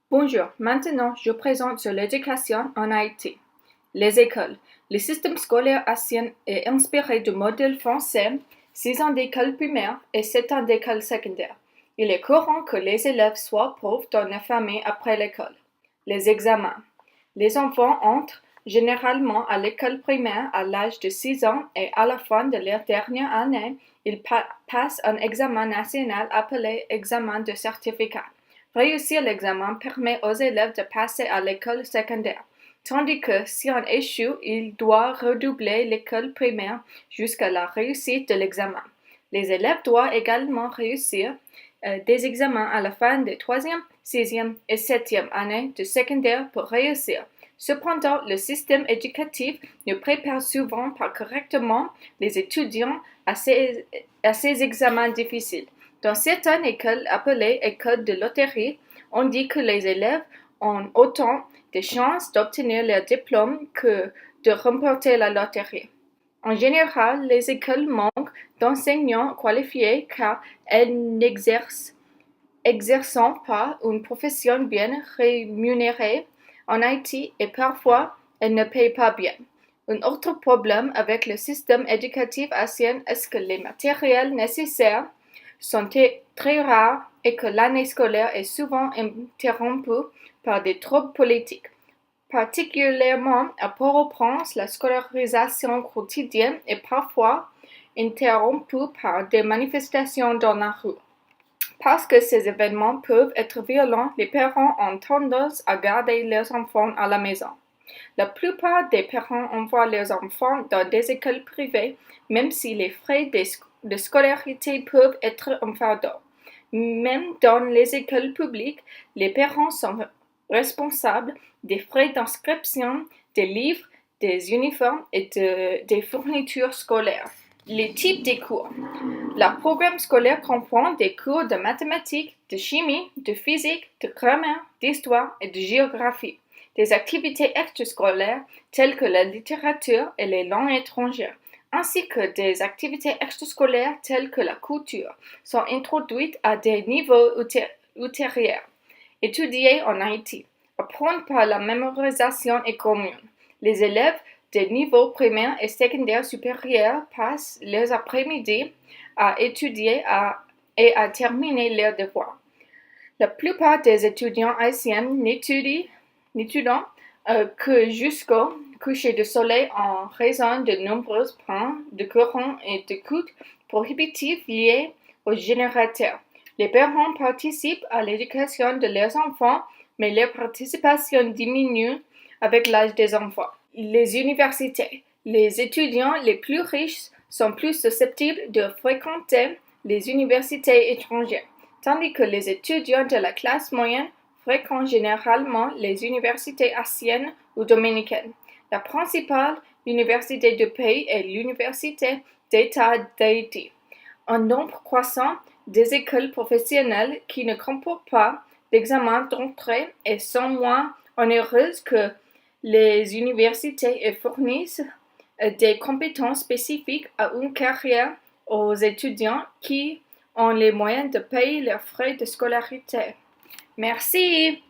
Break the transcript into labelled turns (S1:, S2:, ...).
S1: Bonjour, maintenant je présente sur l'éducation en Haïti. Les écoles. Le système scolaire haïtien est inspiré du modèle français, 6 ans d'école primaire et 7 ans d'école secondaire. Il est courant que les élèves soient pauvres dans la famille après l'école. Les examens. Les enfants entrent généralement à l'école primaire à l'âge de 6 ans et à la fin de leur dernière année, ils passent un examen national appelé examen de certificat. Réussir l'examen permet aux élèves de passer à l'école secondaire, tandis que si on échoue, il doit redoubler l'école primaire jusqu'à la réussite de l'examen. Les élèves doivent également réussir des examens à la fin des 3e, 6e et 7e années de secondaire pour réussir. Cependant, le système éducatif ne prépare souvent pas correctement les étudiants à ces examens difficiles. Dans certaines écoles appelées écoles de loterie, on dit que les élèves ont autant de chances d'obtenir leur diplôme que de remporter la loterie. En général, les écoles manquent d'enseignants qualifiés car elles n'exercent pas une profession bien rémunérée en Haïti et parfois elles ne payent pas bien. Un autre problème avec le système éducatif haïtien est que les matériels nécessaires sont très rares et que l'année scolaire est souvent interrompue par des troubles politiques. Particulièrement à Port-au-Prince, la scolarisation quotidienne est parfois interrompue par des manifestations dans la rue. Parce que ces événements peuvent être violents, les parents ont tendance à garder leurs enfants à la maison. La plupart des parents envoient leurs enfants dans des écoles privées, même si les frais de scolarité peuvent être un fardeau. Même dans les écoles publiques, les parents sont responsables des frais d'inscription, des livres, des uniformes et des fournitures scolaires. Les types de cours. Le programme scolaire comprend des cours de mathématiques, de chimie, de physique, de grammaire, d'histoire et de géographie. Des activités extrascolaires telles que la littérature et les langues étrangères, ainsi que des activités extrascolaires telles que la couture, sont introduites à des niveaux ultérieurs. Étudier en Haïti. Apprendre par la mémorisation est commune. Les élèves des niveaux primaires et secondaires supérieurs passent leurs après-midi à étudier et à terminer leurs devoirs. La plupart des étudiants haïtiens n'étudient que jusqu'au coucher du soleil en raison de nombreux points de courant et de coûts prohibitifs liés aux générateurs. Les parents participent à l'éducation de leurs enfants, mais leur participation diminue avec l'âge des enfants. Les universités. Les étudiants les plus riches sont plus susceptibles de fréquenter les universités étrangères, tandis que les étudiants de la classe moyenne fréquentent généralement les universités haïtiennes ou dominicaines. La principale université du pays est l'Université d'État d'Haïti. Un nombre croissant des écoles professionnelles qui ne comportent pas d'examen d'entrée et sont moins onéreuses que les universités et fournissent des compétences spécifiques à une carrière aux étudiants qui ont les moyens de payer leurs frais de scolarité. Merci!